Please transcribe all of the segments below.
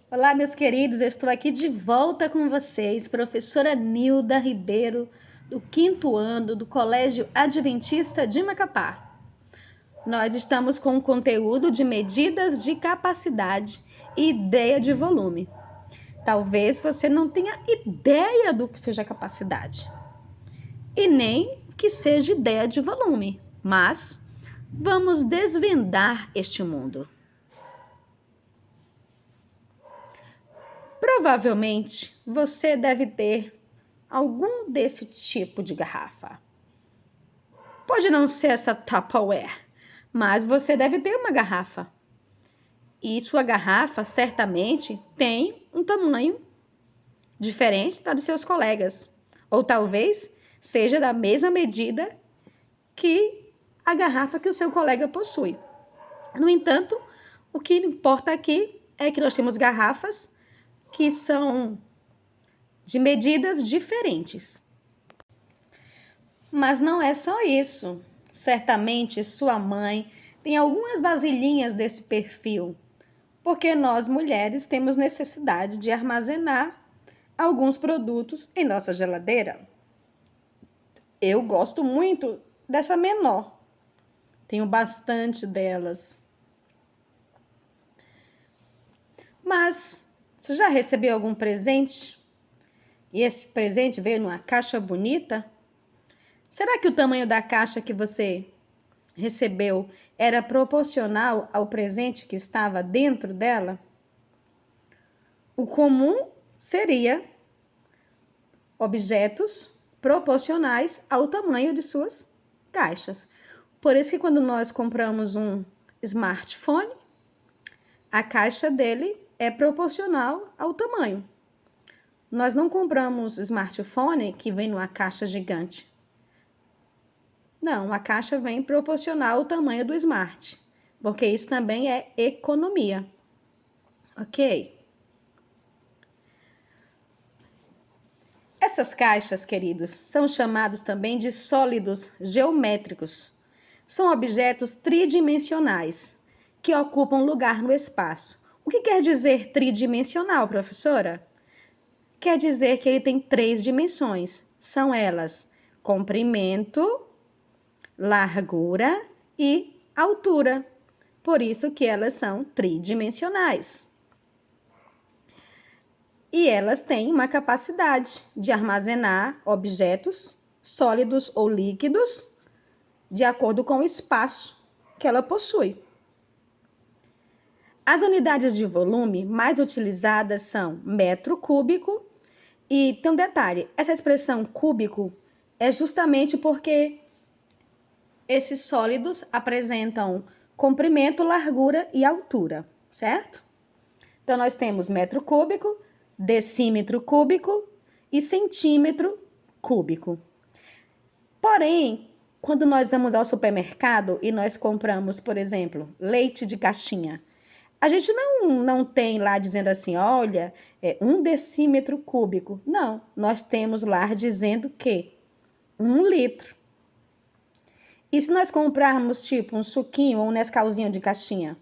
Olá, meus queridos, eu estou aqui de volta com vocês, professora Nilda Ribeiro, do 5º ano do Colégio Adventista de Macapá. Nós estamos com o conteúdo de medidas de capacidade e ideia de volume. Talvez você não tenha ideia do que seja capacidade e nem que seja ideia de volume, mas vamos desvendar este mundo. Provavelmente você deve ter algum desse tipo de garrafa. Pode não ser essa Tupperware, mas você deve ter uma garrafa. E sua garrafa certamente tem um tamanho diferente da dos seus colegas. Ou talvez seja da mesma medida que a garrafa que o seu colega possui. No entanto, o que importa aqui é que nós temos garrafas que são de medidas diferentes. Mas não é só isso. Certamente sua mãe tem algumas vasilhinhas desse perfil, porque nós mulheres temos necessidade de armazenar alguns produtos em nossa geladeira. Eu gosto muito dessa menor. Tenho bastante delas. Mas você já recebeu algum presente? E esse presente veio numa caixa bonita? Será que o tamanho da caixa que você recebeu era proporcional ao presente que estava dentro dela? O comum seria objetos proporcionais ao tamanho de suas caixas. Por isso que quando nós compramos um smartphone, a caixa dele é proporcional ao tamanho. Nós não compramos smartphone que vem numa caixa gigante. Não, a caixa vem proporcional ao tamanho do smart, porque isso também é economia. Ok? Essas caixas, queridos, são chamados também de sólidos geométricos. São objetos tridimensionais que ocupam lugar no espaço. O que quer dizer tridimensional, professora? Quer dizer que ele tem 3 dimensões. São elas comprimento, largura e altura. Por isso que elas são tridimensionais. E elas têm uma capacidade de armazenar objetos sólidos ou líquidos de acordo com o espaço que ela possui. As unidades de volume mais utilizadas são metro cúbico e tem um detalhe, essa expressão cúbico é justamente porque esses sólidos apresentam comprimento, largura e altura, certo? Então, nós temos metro cúbico, decímetro cúbico e centímetro cúbico. Porém, quando nós vamos ao supermercado e nós compramos, por exemplo, leite de caixinha, a gente não tem lá dizendo assim, olha, é 1 decímetro cúbico. Não, nós temos lá dizendo que 1 litro. E se nós comprarmos tipo um suquinho ou um Nescauzinho de caixinha,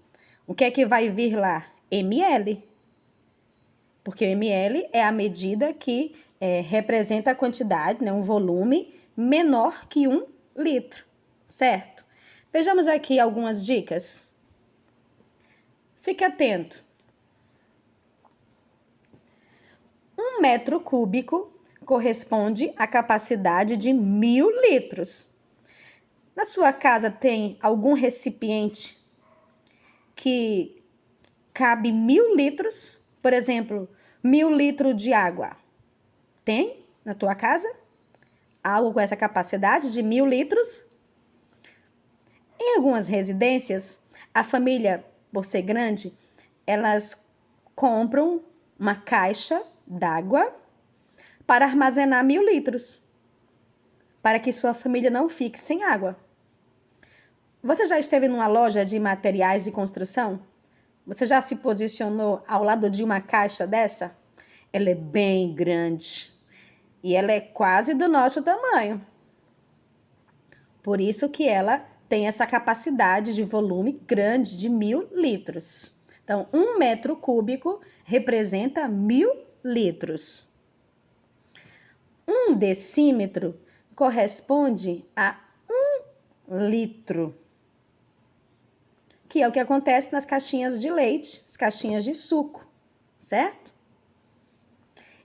o que é que vai vir lá? ml. Porque o ml é a medida que representa a quantidade, né, um volume menor que 1 litro, certo? Vejamos aqui algumas dicas. Fique atento. 1 metro cúbico corresponde à capacidade de 1000 litros. Na sua casa tem algum recipiente que cabe 1000 litros? Por exemplo, 1000 litros de água. Tem na tua casa? Algo com essa capacidade de 1000 litros? Em algumas residências, a família, por ser grande, elas compram uma caixa d'água para armazenar 1000 litros, para que sua família não fique sem água. Você já esteve numa loja de materiais de construção? Você já se posicionou ao lado de uma caixa dessa? Ela é bem grande e ela é quase do nosso tamanho. Por isso que ela tem essa capacidade de volume grande de 1000 litros. Então, 1 metro cúbico representa 1.000 litros. 1 decímetro corresponde a 1 litro, que é o que acontece nas caixinhas de leite, as caixinhas de suco, certo?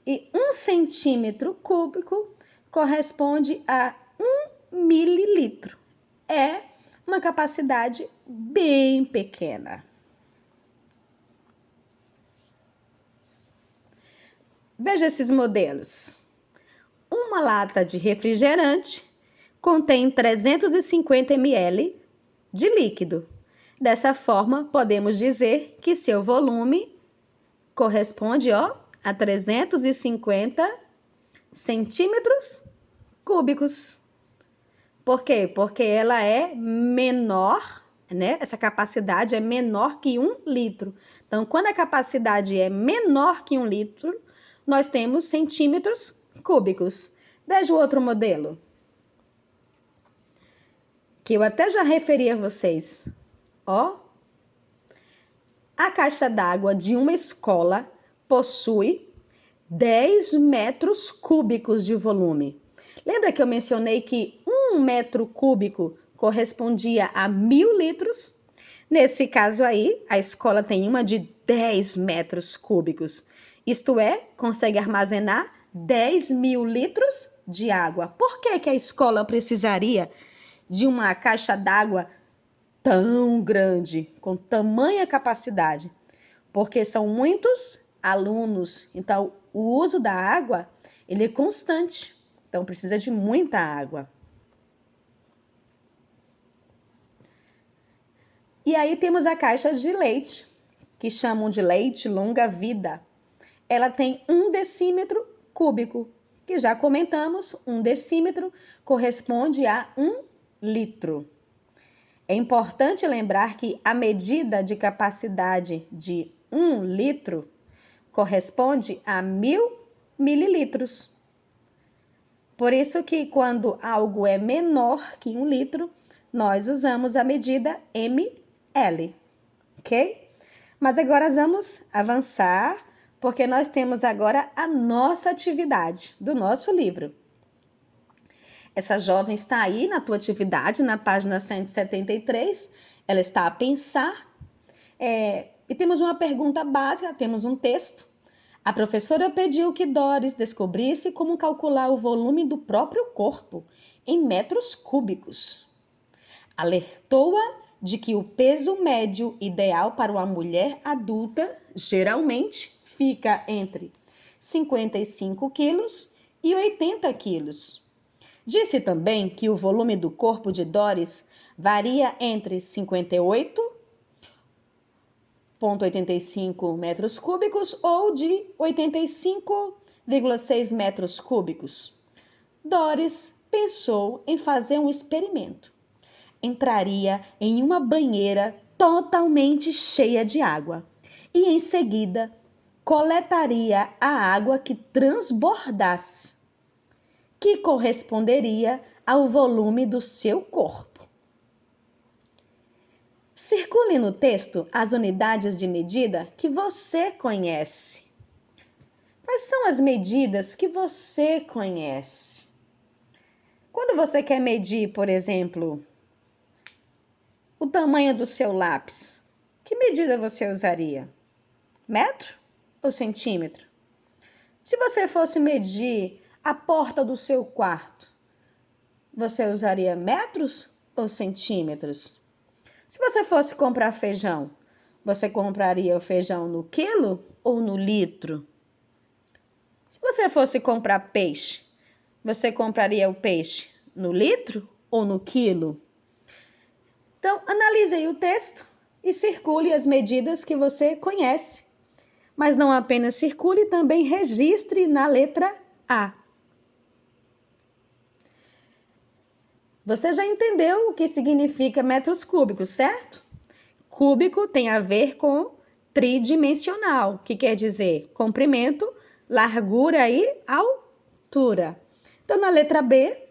E 1 centímetro cúbico corresponde a 1 mililitro. É uma capacidade bem pequena. Veja esses modelos. Uma lata de refrigerante contém 350 ml de líquido. Dessa forma, podemos dizer que seu volume corresponde a 350 centímetros cúbicos. Por quê? Porque ela é menor, né? Essa capacidade é menor que 1 litro. Então, quando a capacidade é menor que 1 litro, nós temos centímetros cúbicos. Veja o outro modelo, que eu até já referi a vocês. Ó, a caixa d'água de uma escola possui 10 metros cúbicos de volume. Lembra que eu mencionei que 1 metro cúbico correspondia a 1.000 litros? Nesse caso aí, a escola tem uma de 10 metros cúbicos. Isto é, consegue armazenar 10.000 litros de água. Por que a escola precisaria de uma caixa d'água tão grande, com tamanha capacidade? Porque são muitos alunos, então o uso da água ele é constante, então precisa de muita água. E aí temos a caixa de leite, que chamam de leite longa-vida. Ela tem 1 decímetro cúbico, que já comentamos, 1 decímetro corresponde a 1 litro. É importante lembrar que a medida de capacidade de 1 litro corresponde a 1.000 mililitros. Por isso que quando algo é menor que 1 litro, nós usamos a medida ml, ok? Mas agora vamos avançar, porque nós temos agora a nossa atividade do nosso livro. Essa jovem está aí na tua atividade, na página 173, ela está a pensar, e temos uma pergunta básica, temos um texto. A professora pediu que Doris descobrisse como calcular o volume do próprio corpo em metros cúbicos. Alertou-a de que o peso médio ideal para uma mulher adulta geralmente fica entre 55 quilos e 80 quilos. Disse também que o volume do corpo de Doris varia entre 58,85 metros cúbicos ou de 85,6 metros cúbicos. Doris pensou em fazer um experimento. Entraria em uma banheira totalmente cheia de água e, em seguida, coletaria a água que transbordasse, que corresponderia ao volume do seu corpo. Circule no texto as unidades de medida que você conhece. Quais são as medidas que você conhece? Quando você quer medir, por exemplo, o tamanho do seu lápis, que medida você usaria? Metro ou centímetro? Se você fosse medir a porta do seu quarto, você usaria metros ou centímetros? Se você fosse comprar feijão, você compraria o feijão no quilo ou no litro? Se você fosse comprar peixe, você compraria o peixe no litro ou no quilo? Então, analise aí o texto e circule as medidas que você conhece. Mas não apenas circule, também registre na letra A. Você já entendeu o que significa metros cúbicos, certo? Cúbico tem a ver com tridimensional, que quer dizer comprimento, largura e altura. Então, na letra B,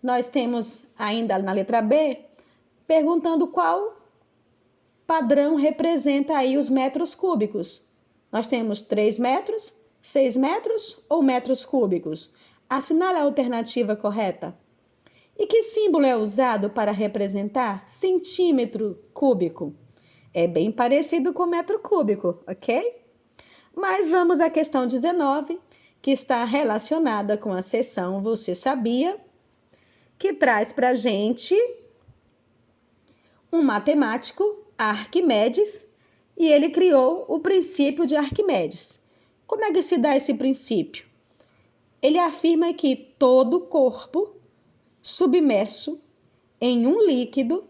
nós temos ainda na letra B, perguntando qual padrão representa aí os metros cúbicos. Nós temos 3 metros, 6 metros ou metros cúbicos? Assinale a alternativa correta. E que símbolo é usado para representar centímetro cúbico? É bem parecido com metro cúbico, ok? Mas vamos à questão 19, que está relacionada com a seção Você Sabia?, que traz para a gente um matemático, Arquimedes, e ele criou o princípio de Arquimedes. Como é que se dá esse princípio? Ele afirma que todo corpo submerso em um líquido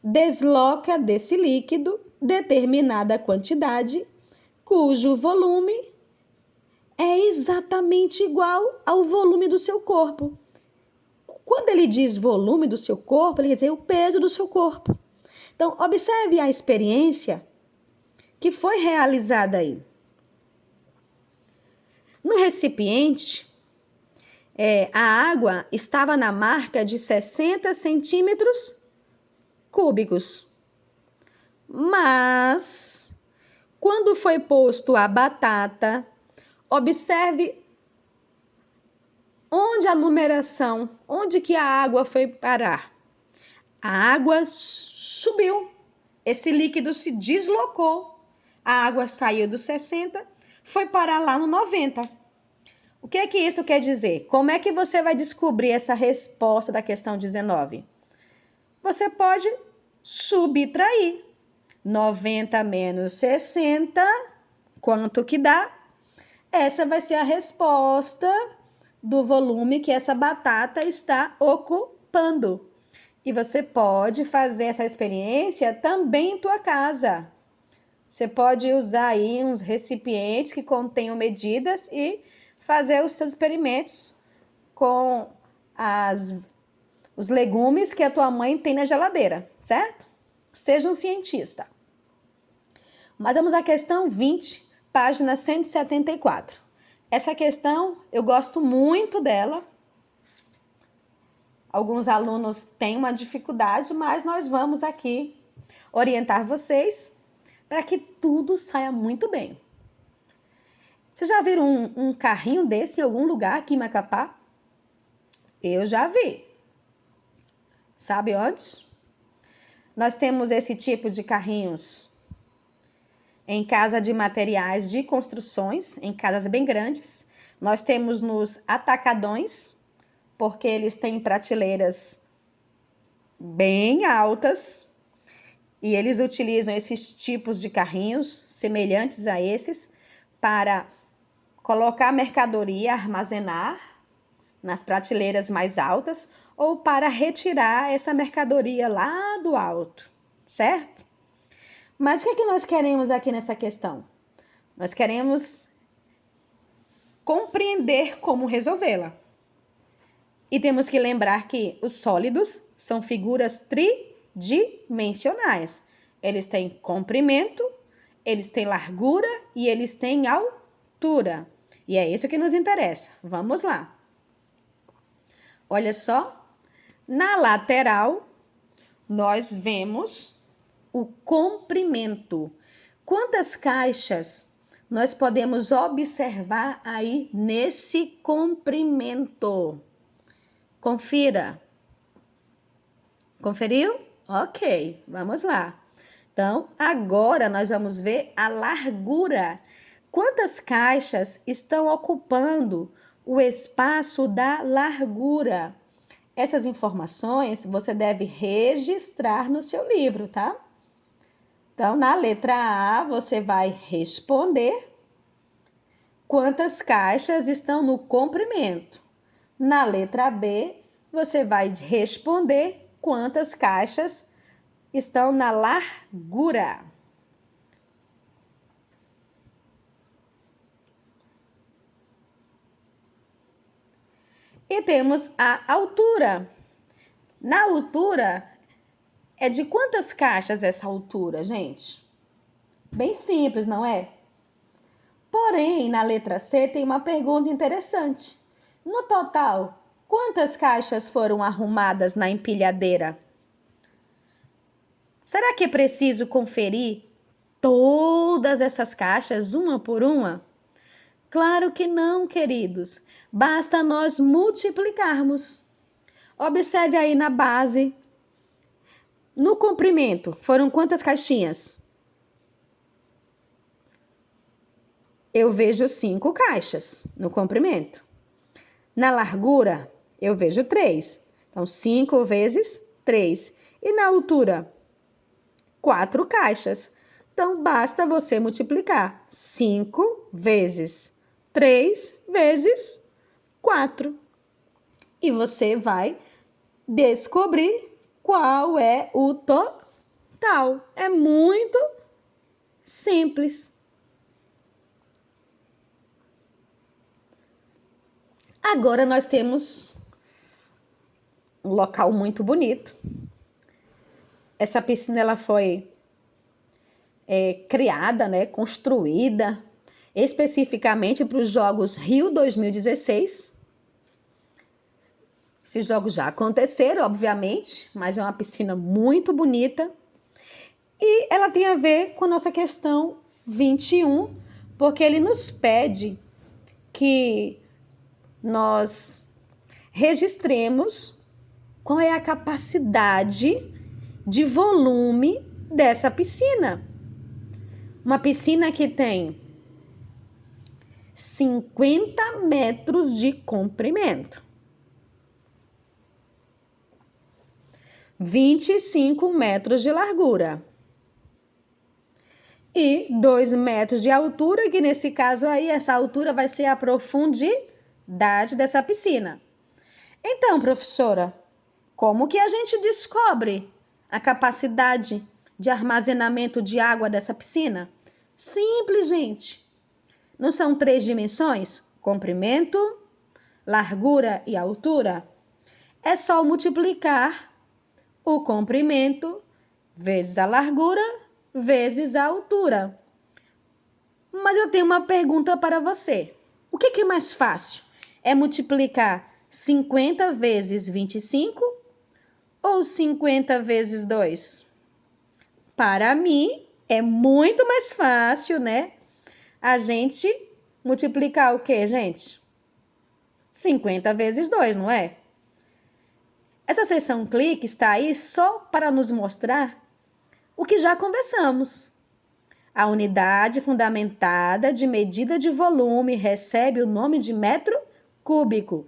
desloca desse líquido determinada quantidade, cujo volume é exatamente igual ao volume do seu corpo. Quando ele diz volume do seu corpo, ele quer dizer o peso do seu corpo. Então, observe a experiência que foi realizada aí. No recipiente, a água estava na marca de 60 centímetros cúbicos. Mas, quando foi posto a batata, observe onde a numeração, onde que a água foi parar. A água subiu, esse líquido se deslocou, a água saiu dos 60, foi parar lá no 90. O que é que isso quer dizer? Como é que você vai descobrir essa resposta da questão 19? Você pode subtrair 90 menos 60, quanto que dá? Essa vai ser a resposta do volume que essa batata está ocupando. E você pode fazer essa experiência também em tua casa. Você pode usar aí uns recipientes que contenham medidas e fazer os seus experimentos com os legumes que a tua mãe tem na geladeira, certo? Seja um cientista. Mas vamos à questão 20, página 174. Essa questão, eu gosto muito dela. Alguns alunos têm uma dificuldade, mas nós vamos aqui orientar vocês para que tudo saia muito bem. Vocês já viram um carrinho desse em algum lugar aqui em Macapá? Eu já vi. Sabe onde? Nós temos esse tipo de carrinhos em casa de materiais de construções, em casas bem grandes. Nós temos nos atacadões, porque eles têm prateleiras bem altas e eles utilizam esses tipos de carrinhos semelhantes a esses para colocar mercadoria, armazenar nas prateleiras mais altas ou para retirar essa mercadoria lá do alto, certo? Mas o que é que nós queremos aqui nessa questão? Nós queremos compreender como resolvê-la. E temos que lembrar que os sólidos são figuras tridimensionais. Eles têm comprimento, eles têm largura e eles têm altura. E é isso que nos interessa. Vamos lá. Olha só. Na lateral, nós vemos o comprimento. Quantas caixas nós podemos observar aí nesse comprimento? Confira. Conferiu? Ok, vamos lá. Então, agora nós vamos ver a largura. Quantas caixas estão ocupando o espaço da largura? Essas informações você deve registrar no seu livro, tá? Então, na letra A, você vai responder quantas caixas estão no comprimento. Na letra B, você vai responder quantas caixas estão na largura. E temos a altura. Na altura, é de quantas caixas essa altura, gente? Bem simples, não é? Porém, na letra C tem uma pergunta interessante. No total, quantas caixas foram arrumadas na empilhadeira? Será que é preciso conferir todas essas caixas, uma por uma? Claro que não, queridos. Basta nós multiplicarmos. Observe aí na base. No comprimento, foram quantas caixinhas? Eu vejo 5 caixas no comprimento. Na largura, eu vejo 3. Então, 5 vezes 3. E na altura? 4 caixas. Então, basta você multiplicar 5 vezes 3 vezes 4. E você vai descobrir qual é o total. É muito simples. Agora nós temos um local muito bonito. Essa piscina ela foi criada, construída especificamente para os Jogos Rio 2016. Esses jogos já aconteceram, obviamente, mas é uma piscina muito bonita. E ela tem a ver com a nossa questão 21, porque ele nos pede que nós registremos qual é a capacidade de volume dessa piscina. Uma piscina que tem 50 metros de comprimento, 25 metros de largura e 2 metros de altura, que nesse caso aí, essa altura vai ser a profundidade dessa piscina. Então, professora, como que a gente descobre a capacidade de armazenamento de água dessa piscina? Simples, gente. Não são 3 dimensões? Comprimento, largura e altura? É só multiplicar o comprimento vezes a largura vezes a altura. Mas eu tenho uma pergunta para você. O que é mais fácil? É multiplicar 50 vezes 25 ou 50 vezes 2? Para mim, é muito mais fácil, a gente multiplicar o quê, gente? 50 vezes 2, não é? Essa seção clique está aí só para nos mostrar o que já conversamos. A unidade fundamentada de medida de volume recebe o nome de metro cúbico,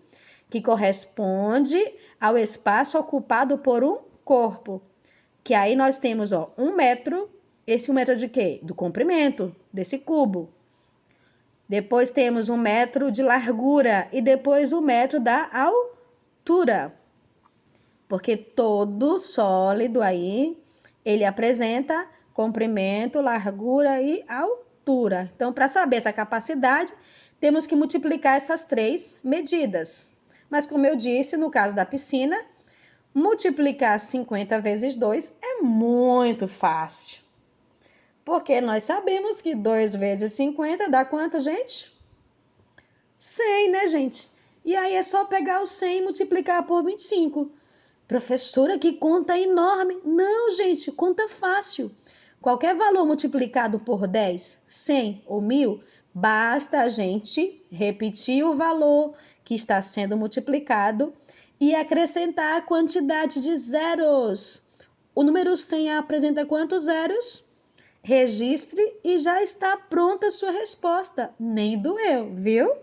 que corresponde ao espaço ocupado por um corpo. Que aí nós temos 1 metro, esse 1 metro de quê? Do comprimento desse cubo. Depois temos 1 metro de largura e depois 1 metro da altura. Porque todo sólido aí, ele apresenta comprimento, largura e altura. Então, para saber essa capacidade, temos que multiplicar essas 3 medidas. Mas, como eu disse, no caso da piscina, multiplicar 50 vezes 2 é muito fácil. Porque nós sabemos que 2 vezes 50 dá quanto, gente? 100, né, gente? E aí é só pegar o 100 e multiplicar por 25. Professora, que conta enorme. Não, gente, conta fácil. Qualquer valor multiplicado por 10, 100 ou 1000, basta a gente repetir o valor que está sendo multiplicado e acrescentar a quantidade de zeros. O número 100 apresenta quantos zeros? Registre e já está pronta a sua resposta. Nem doeu, viu?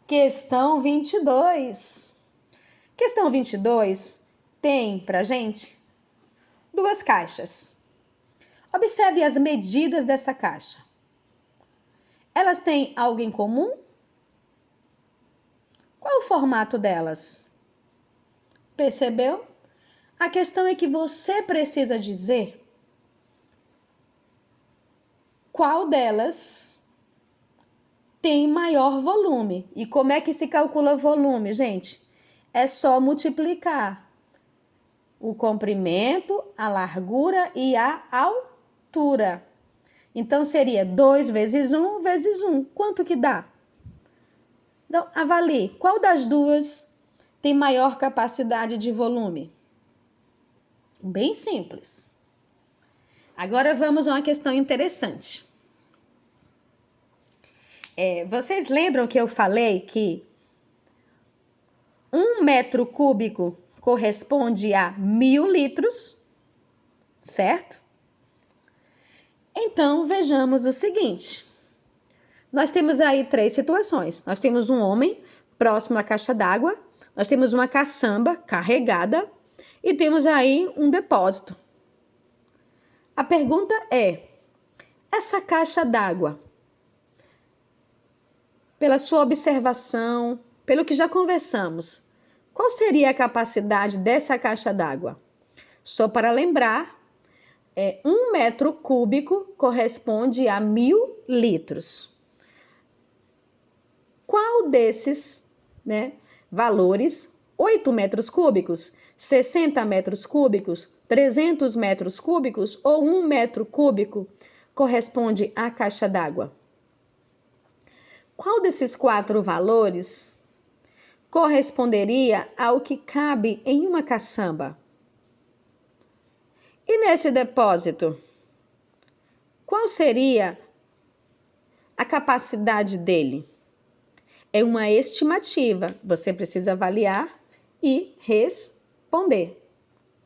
Questão 22. Questão 22 tem pra gente 2 caixas. Observe as medidas dessa caixa. Elas têm algo em comum? Qual o formato delas? Percebeu? A questão é que você precisa dizer qual delas tem maior volume. E como é que se calcula volume, gente? É só multiplicar o comprimento, a largura e a altura. Então, seria 2 vezes 1 vezes 1. Quanto que dá? Então, avalie qual das duas tem maior capacidade de volume? Bem simples. Agora vamos a uma questão interessante. Vocês lembram que eu falei que 1 metro cúbico corresponde a 1.000 litros, certo? Então, vejamos o seguinte. Nós temos aí 3 situações. Nós temos um homem próximo à caixa d'água, nós temos uma caçamba carregada e temos aí um depósito. A pergunta é, essa caixa d'água, pela sua observação, pelo que já conversamos, qual seria a capacidade dessa caixa d'água? Só para lembrar, 1 metro cúbico corresponde a 1.000 litros. Qual desses, valores, 8 metros cúbicos, 60 metros cúbicos, 300 metros cúbicos ou 1 metro cúbico corresponde à caixa d'água? Qual desses 4 valores corresponderia ao que cabe em uma caçamba? E nesse depósito, qual seria a capacidade dele? É uma estimativa, você precisa avaliar e responder.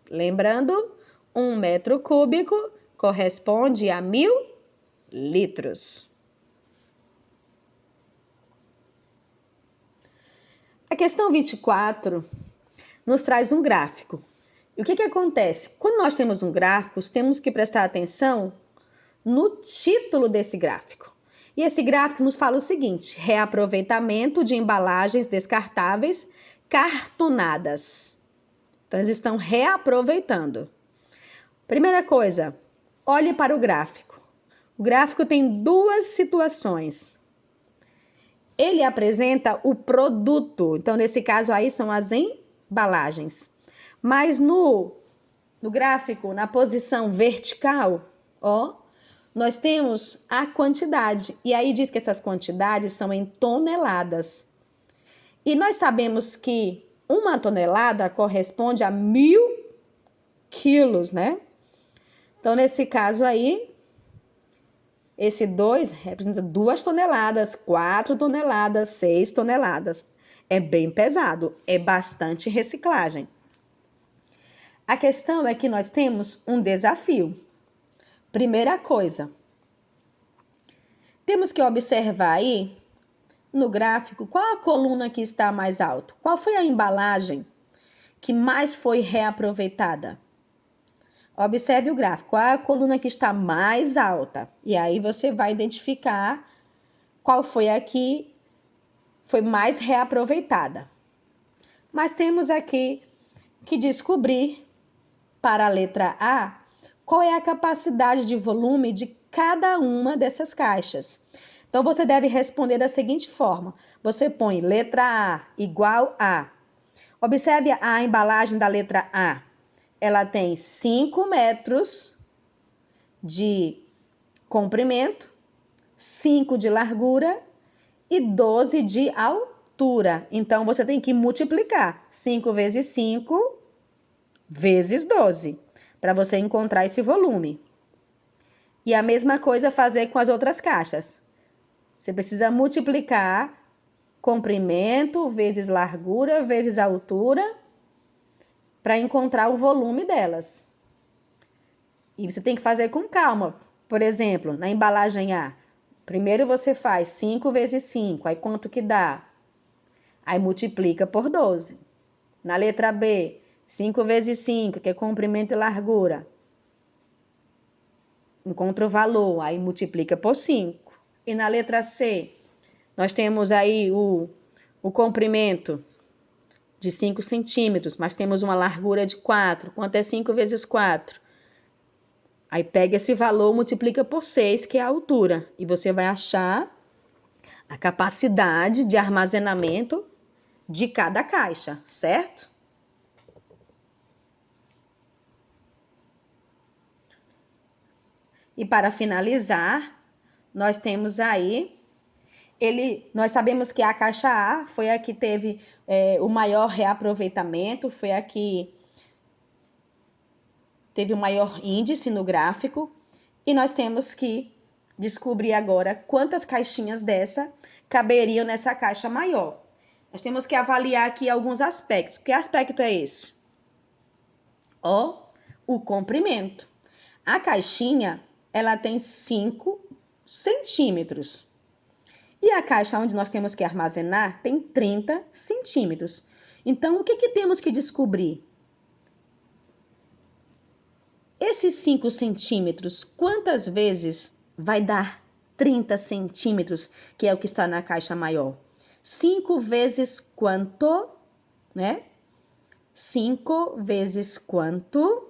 Lembrando, 1 metro cúbico corresponde a 1.000 litros. A questão 24 nos traz um gráfico. E o que acontece? Quando nós temos um gráfico, temos que prestar atenção no título desse gráfico. E esse gráfico nos fala o seguinte: reaproveitamento de embalagens descartáveis cartonadas. Então, eles estão reaproveitando. Primeira coisa, olhe para o gráfico. O gráfico tem 2 situações. Ele apresenta o produto, então nesse caso aí são as embalagens. Mas no gráfico, na posição vertical, nós temos a quantidade. E aí diz que essas quantidades são em toneladas. E nós sabemos que 1 tonelada corresponde a 1.000 quilos, né? Então, nesse caso aí, esse 2 representa 2 toneladas, 4 toneladas, 6 toneladas. É bem pesado, é bastante reciclagem. A questão é que nós temos um desafio. Primeira coisa, temos que observar aí no gráfico qual a coluna que está mais alto. Qual foi a embalagem que mais foi reaproveitada? Observe o gráfico, qual é a coluna que está mais alta? E aí você vai identificar qual foi a que foi mais reaproveitada. Mas temos aqui que descobrir, para a letra A, qual é a capacidade de volume de cada uma dessas caixas. Então, você deve responder da seguinte forma. Você põe letra A igual a. Observe a embalagem da letra A. Ela tem 5 metros de comprimento, 5 de largura e 12 de altura. Então, você tem que multiplicar 5 vezes 5 vezes 12, para você encontrar esse volume. E a mesma coisa fazer com as outras caixas. Você precisa multiplicar comprimento vezes largura vezes altura para encontrar o volume delas. E você tem que fazer com calma. Por exemplo, na embalagem A, primeiro você faz 5 vezes 5, aí quanto que dá? Aí multiplica por 12. Na letra B, 5 vezes 5, que é comprimento e largura. Encontra o valor, aí multiplica por 5. E na letra C, nós temos aí o comprimento de 5 centímetros, mas temos uma largura de 4. Quanto é 5 vezes 4? Aí pega esse valor, multiplica por 6, que é a altura. E você vai achar a capacidade de armazenamento de cada caixa, certo? E para finalizar, nós temos aí nós sabemos que a caixa A foi a que teve o maior reaproveitamento, foi a que teve o maior índice no gráfico, e nós temos que descobrir agora quantas caixinhas dessa caberiam nessa caixa maior. Nós temos que avaliar aqui alguns aspectos. Que aspecto é esse? O comprimento. A caixinha, ela tem 5 centímetros. E a caixa onde nós temos que armazenar tem 30 centímetros. Então, o que temos que descobrir? Esses 5 centímetros, quantas vezes vai dar 30 centímetros, que é o que está na caixa maior? 5 vezes quanto, né? 5 vezes quanto?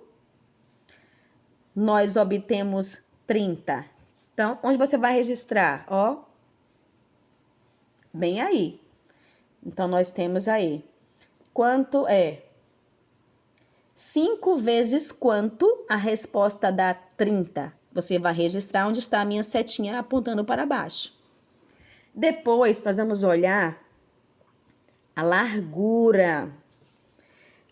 Nós obtemos 30. Então, onde você vai registrar? Bem aí. Então, nós temos aí. Quanto é? 5 vezes quanto? A resposta dá 30. Você vai registrar onde está a minha setinha apontando para baixo. Depois, nós vamos olhar a largura.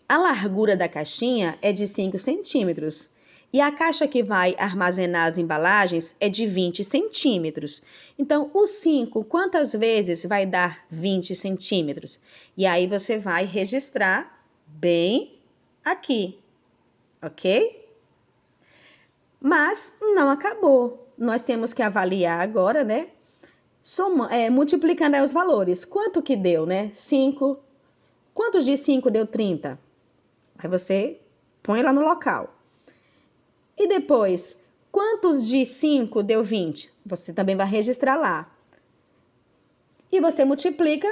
A largura da caixinha é de 5 centímetros. E a caixa que vai armazenar as embalagens é de 20 centímetros. Então, o 5, quantas vezes vai dar 20 centímetros? E aí, você vai registrar bem aqui, ok? Mas não acabou. Nós temos que avaliar agora, né? Multiplicando aí os valores. Quanto que deu, né? 5. Quantos de 5 deu 30? Aí você põe lá no local. E depois, quantos de 5 deu 20? Você também vai registrar lá. E você multiplica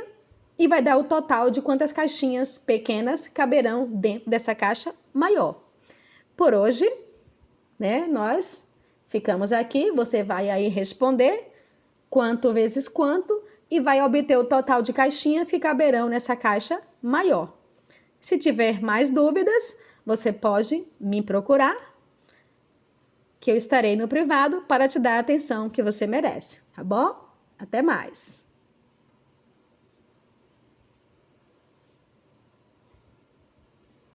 e vai dar o total de quantas caixinhas pequenas caberão dentro dessa caixa maior. Por hoje, né, nós ficamos aqui. Você vai aí responder quanto vezes quanto e vai obter o total de caixinhas que caberão nessa caixa maior. Se tiver mais dúvidas, você pode me procurar, que eu estarei no privado para te dar a atenção que você merece, tá bom? Até mais!